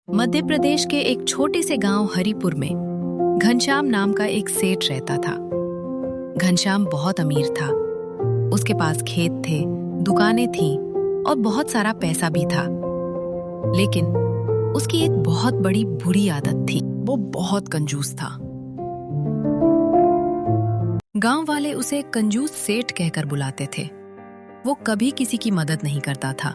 मध्य प्रदेश के एक छोटे से गांव हरिपुर में घनश्याम नाम का एक सेठ रहता था। घनश्याम बहुत अमीर था। उसके पास खेत थे, दुकानें थीं और बहुत सारा पैसा भी था। लेकिन उसकी एक बहुत बड़ी बुरी आदत थी, वो बहुत कंजूस था। गांव वाले उसे कंजूस सेठ कहकर बुलाते थे। वो कभी किसी की मदद नहीं करता था,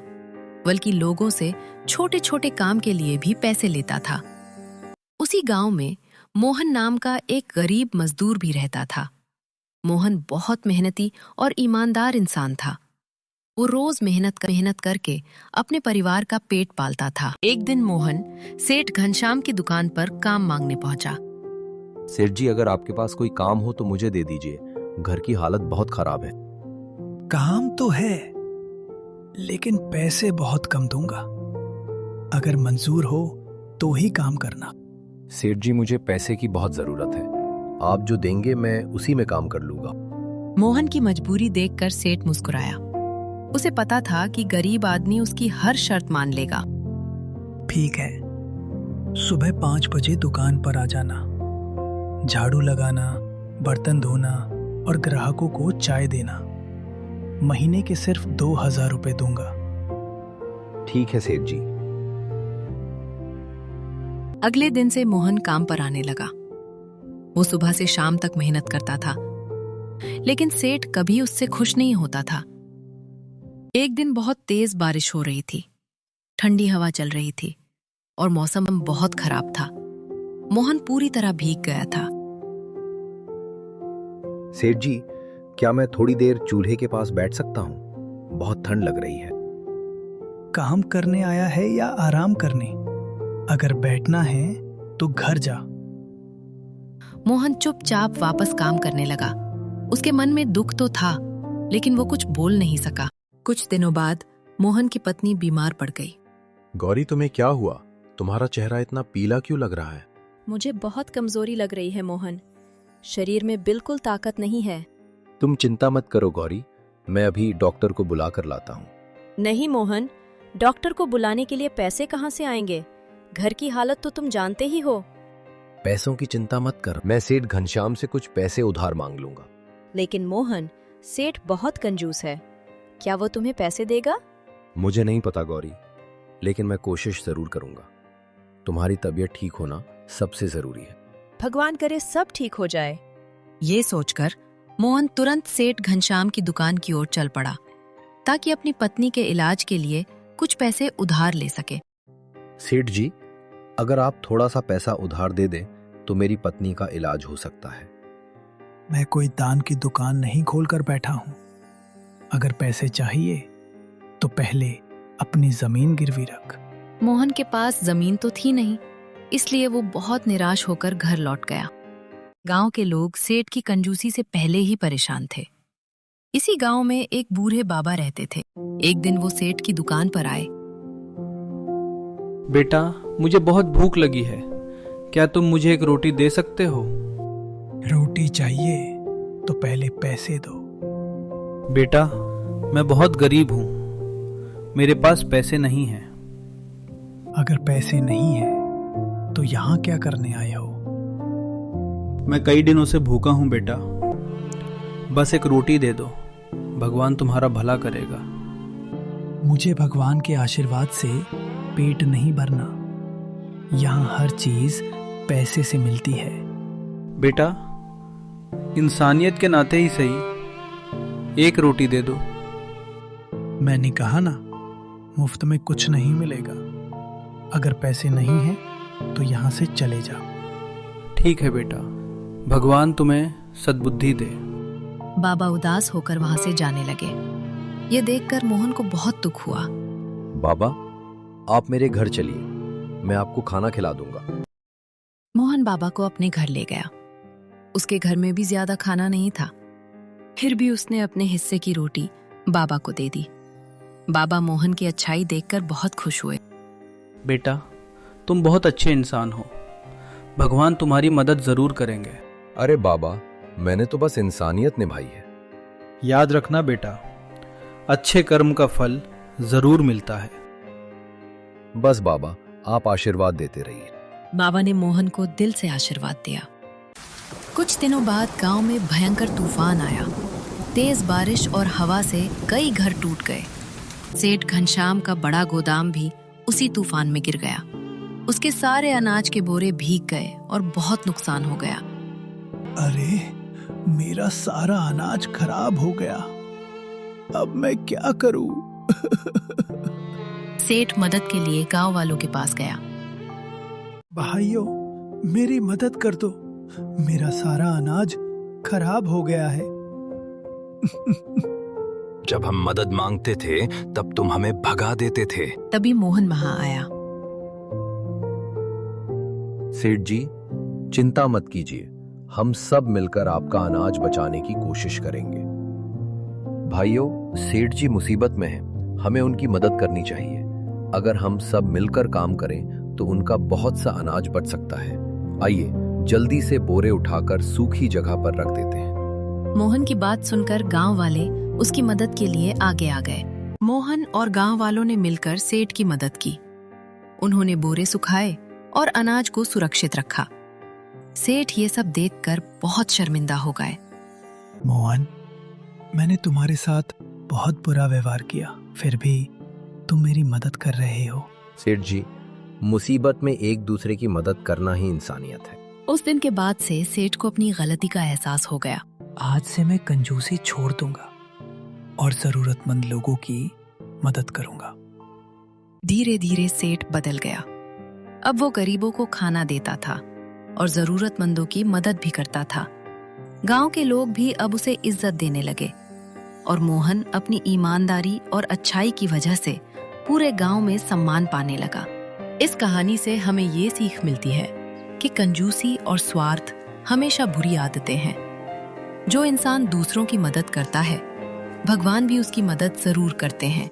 बल्कि लोगों से छोटे छोटे काम के लिए भी पैसे लेता था। उसी गांव में मोहन नाम का एक गरीब मजदूर भी रहता था। मोहन बहुत मेहनती और ईमानदार इंसान था। वो रोज मेहनत करके अपने परिवार का पेट पालता था। एक दिन मोहन सेठ घनश्याम की दुकान पर काम मांगने पहुंचा। सेठ जी, अगर आपके पास कोई काम हो तो मुझे दे दीजिए। घर की हालत बहुत खराब है। काम तो है, लेकिन पैसे बहुत कम दूंगा। अगर मंजूर हो तो ही काम करना। सेठ जी, मुझे पैसे की बहुत जरूरत है। आप जो देंगे मैं उसी में काम कर लूंगा। मोहन की मजबूरी देखकर सेठ मुस्कुराया। उसे पता था कि गरीब आदमी उसकी हर शर्त मान लेगा। ठीक है, सुबह 5 बजे दुकान पर आ जाना। झाड़ू लगाना, बर्तन धोना और ग्राहकों को चाय देना। महीने के सिर्फ 2000 रुपए दूंगा। ठीक है सेठ जी। अगले दिन से मोहन काम पर आने लगा। वो सुबह से शाम तक मेहनत करता था, लेकिन सेठ कभी उससे खुश नहीं होता था। एक दिन बहुत तेज बारिश हो रही थी, ठंडी हवा चल रही थी और मौसम बहुत खराब था। मोहन पूरी तरह भीग गया था। सेठ जी, क्या मैं थोड़ी देर चूल्हे के पास बैठ सकता हूँ? बहुत ठंड लग रही है। काम करने आया है या आराम करने? अगर बैठना है तो घर जा। मोहन चुपचाप वापस काम करने लगा। उसके मन में दुख तो था, लेकिन वो कुछ बोल नहीं सका। कुछ दिनों बाद मोहन की पत्नी बीमार पड़ गई। गौरी, तुम्हें क्या हुआ? तुम्हारा चेहरा इतना पीला क्यों लग रहा है? मुझे बहुत कमजोरी लग रही है मोहन। शरीर में बिल्कुल ताकत नहीं है। तुम चिंता मत करो गौरी, मैं अभी डॉक्टर को बुला कर लाता हूँ। नहीं मोहन, डॉक्टर को बुलाने के लिए पैसे कहाँ से आएंगे? घर की हालत तो तुम जानते ही हो। पैसों की चिंता मत कर, मैं सेठ घनश्याम से कुछ पैसे उधार मांग लूंगा। लेकिन मोहन, सेठ बहुत कंजूस है। क्या वो तुम्हें पैसे देगा? मुझे नहीं पता गौरी, लेकिन मैं कोशिश जरूर करूंगा। तुम्हारी तबीयत ठीक होना सबसे जरूरी है। भगवान करे सब ठीक हो जाए। ये सोचकर मोहन तुरंत सेठ घनश्याम की दुकान की ओर चल पड़ा, ताकि अपनी पत्नी के इलाज के लिए कुछ पैसे उधार ले सके। सेठ जी, अगर आप थोड़ा सा पैसा उधार दे दें तो मेरी पत्नी का इलाज हो सकता है। मैं कोई दान की दुकान नहीं खोलकर बैठा हूं। अगर पैसे चाहिए तो पहले अपनी जमीन गिरवी रख। मोहन के पास जमीन तो थी नहीं, इसलिए वो बहुत निराश होकर घर लौट गया। गांव के लोग सेठ की कंजूसी से पहले ही परेशान थे। इसी गांव में एक बूढ़े बाबा रहते थे। एक दिन वो सेठ की दुकान पर आए। बेटा, मुझे बहुत भूख लगी है। क्या तुम मुझे एक रोटी दे सकते हो? रोटी चाहिए तो पहले पैसे दो। बेटा, मैं बहुत गरीब हूँ, मेरे पास पैसे नहीं हैं। अगर पैसे नहीं है तो यहाँ क्या करने आए हो? मैं कई दिनों से भूखा हूँ बेटा, बस एक रोटी दे दो, भगवान तुम्हारा भला करेगा। मुझे भगवान के आशीर्वाद से पेट नहीं भरना। यहाँ हर चीज पैसे से मिलती है। बेटा, इंसानियत के नाते ही सही, एक रोटी दे दो। मैंने कहा ना, मुफ्त में कुछ नहीं मिलेगा। अगर पैसे नहीं हैं तो यहाँ से चले जाओ। ठीक है बेटा, भगवान तुम्हें सद्बुद्धि दे। बाबा उदास होकर वहां से जाने लगे। ये देखकर मोहन को बहुत दुख हुआ। बाबा, आप मेरे घर चलिए, मैं आपको खाना खिला दूंगा। मोहन बाबा को अपने घर ले गया। उसके घर में भी ज्यादा खाना नहीं था, फिर भी उसने अपने हिस्से की रोटी बाबा को दे दी। बाबा मोहन की अच्छाई देखकर बहुत खुश हुए। बेटा, तुम बहुत अच्छे इंसान हो, भगवान तुम्हारी मदद जरूर करेंगे। अरे बाबा, मैंने तो बस इंसानियत निभाई है। याद रखना बेटा, अच्छे कर्म का फल जरूर मिलता है। बस बाबा, आप आशीर्वाद देते रहिए। बाबा ने मोहन को दिल से आशीर्वाद दिया। कुछ दिनों बाद गांव में भयंकर तूफान आया। तेज बारिश और हवा से कई घर टूट गए। सेठ घनश्याम का बड़ा गोदाम भी उसी तूफान में गिर गया। उसके सारे अनाज के बोरे भीग गए और बहुत नुकसान हो गया। अरे, मेरा सारा अनाज खराब हो गया। अब मैं क्या करूं? सेठ मदद के लिए गांव वालों के पास गया। भाइयों, मेरी मदद कर दो। मेरा सारा अनाज खराब हो गया है। जब हम मदद मांगते थे तब तुम हमें भगा देते थे। तभी मोहन वहां आया। सेठ जी, चिंता मत कीजिए, हम सब मिलकर आपका अनाज बचाने की कोशिश करेंगे। भाइयों, सेठ जी मुसीबत में हैं, हमें उनकी मदद करनी चाहिए। अगर हम सब मिलकर काम करें तो उनका बहुत सा अनाज बच सकता है। आइए जल्दी से बोरे उठाकर सूखी जगह पर रख देते हैं। मोहन की बात सुनकर गांव वाले उसकी मदद के लिए आगे आ गए। मोहन और गांव वालों ने मिलकर सेठ की मदद की। उन्होंने बोरे सुखाए और अनाज को सुरक्षित रखा। सेठ ये सब देखकर बहुत शर्मिंदा हो गए। मोहन, मैंने तुम्हारे साथ बहुत बुरा व्यवहार किया, फिर भी तुम मेरी मदद कर रहे हो। सेठ जी, मुसीबत में एक दूसरे की मदद करना ही इंसानियत है। उस दिन के बाद से सेठ को अपनी गलती का एहसास हो गया। आज से मैं कंजूसी छोड़ दूंगा और जरूरतमंद लोगों की मदद करूंगा। धीरे धीरे सेठ बदल गया। अब वो गरीबों को खाना देता था और जरूरतमंदों की मदद भी करता था। गांव के लोग भी अब उसे इज्जत देने लगे और मोहन अपनी ईमानदारी और अच्छाई की वजह से पूरे गांव में सम्मान पाने लगा। इस कहानी से हमें ये सीख मिलती है कि कंजूसी और स्वार्थ हमेशा बुरी आदतें हैं। जो इंसान दूसरों की मदद करता है, भगवान भी उसकी मदद जरूर करते हैं।